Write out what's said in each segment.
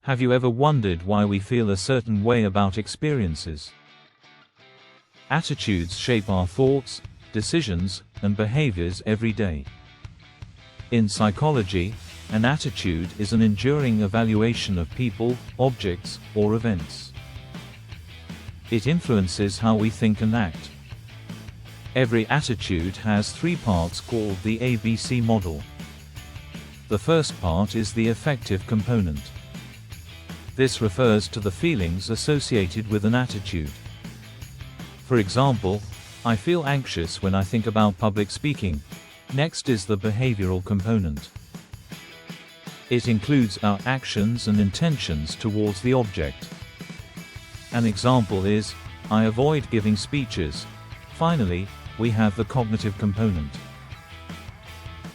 Have you ever wondered why we feel a certain way about experiences? Attitudes shape our thoughts, decisions, and behaviors every day. In psychology, an attitude is an enduring evaluation of people, objects, or events. It influences how we think and act. Every attitude has three parts called the ABC model. The first part is the affective component. This refers to the feelings associated with an attitude. For example, I feel anxious when I think about public speaking. Next is the behavioral component. It includes our actions and intentions towards the object. An example is, I avoid giving speeches. Finally, we have the cognitive component.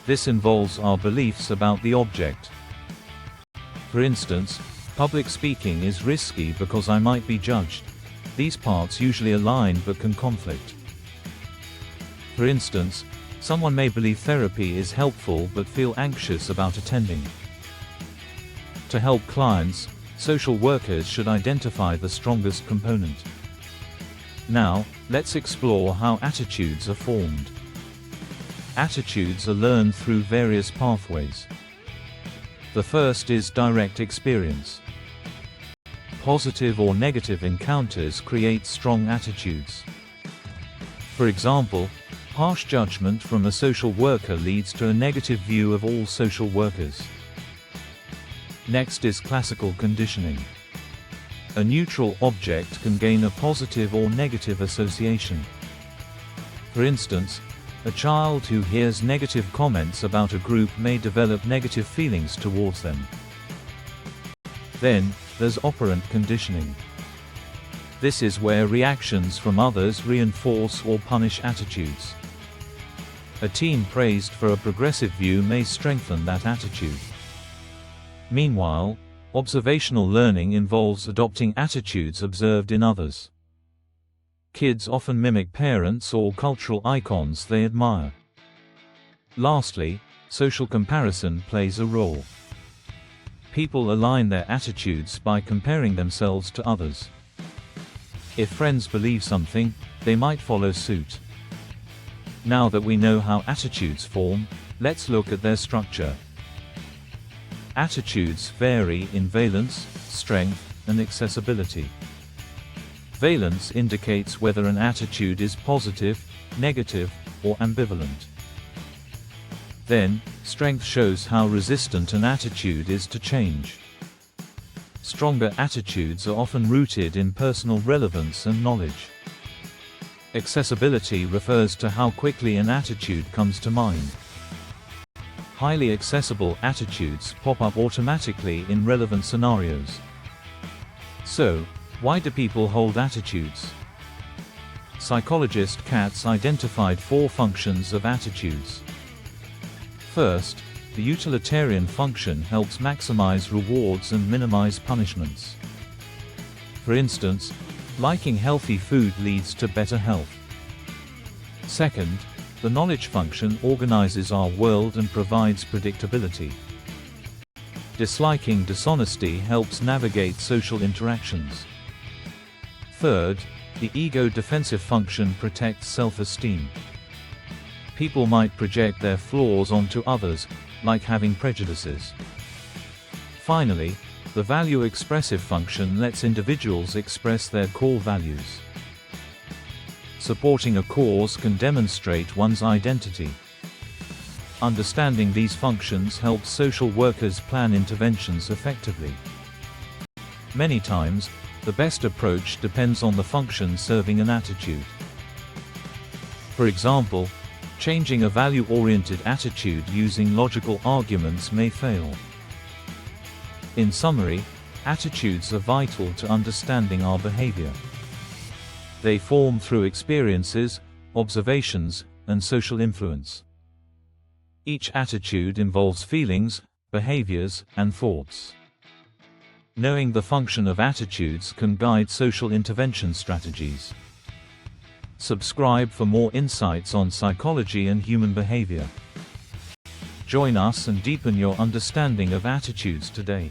This involves our beliefs about the object. For instance, public speaking is risky because I might be judged. These parts usually align but can conflict. For instance, someone may believe therapy is helpful but feel anxious about attending. To help clients, social workers should identify the strongest component. Now, let's explore how attitudes are formed. Attitudes are learned through various pathways. The first is direct experience. Positive or negative encounters create strong attitudes. For example, harsh judgment from a social worker leads to a negative view of all social workers. Next is classical conditioning. A neutral object can gain a positive or negative association. For instance, a child who hears negative comments about a group may develop negative feelings towards them. Then, there's operant conditioning. This is where reactions from others reinforce or punish attitudes. A teen praised for a progressive view may strengthen that attitude. Meanwhile, observational learning involves adopting attitudes observed in others. Kids often mimic parents or cultural icons they admire. Lastly, social comparison plays a role. People align their attitudes by comparing themselves to others. If friends believe something, they might follow suit. Now that we know how attitudes form, let's look at their structure. Attitudes vary in valence, strength, and accessibility. Valence indicates whether an attitude is positive, negative, or ambivalent. Then, strength shows how resistant an attitude is to change. Stronger attitudes are often rooted in personal relevance and knowledge. Accessibility refers to how quickly an attitude comes to mind. Highly accessible attitudes pop up automatically in relevant scenarios. So, why do people hold attitudes? Psychologist Katz identified 4 functions of attitudes. First, the utilitarian function helps maximize rewards and minimize punishments. For instance, liking healthy food leads to better health. Second, the knowledge function organizes our world and provides predictability. Disliking dishonesty helps navigate social interactions. Third, the ego defensive function protects self-esteem. People might project their flaws onto others, like having prejudices. Finally, the value expressive function lets individuals express their core values. Supporting a cause can demonstrate one's identity. Understanding these functions helps social workers plan interventions effectively. Many times, the best approach depends on the function serving an attitude. For example, changing a value-oriented attitude using logical arguments may fail. In summary, attitudes are vital to understanding our behavior. They form through experiences, observations, and social influence. Each attitude involves feelings, behaviors, and thoughts. Knowing the function of attitudes can guide social intervention strategies. Subscribe for more insights on psychology and human behavior. Join us and deepen your understanding of attitudes today.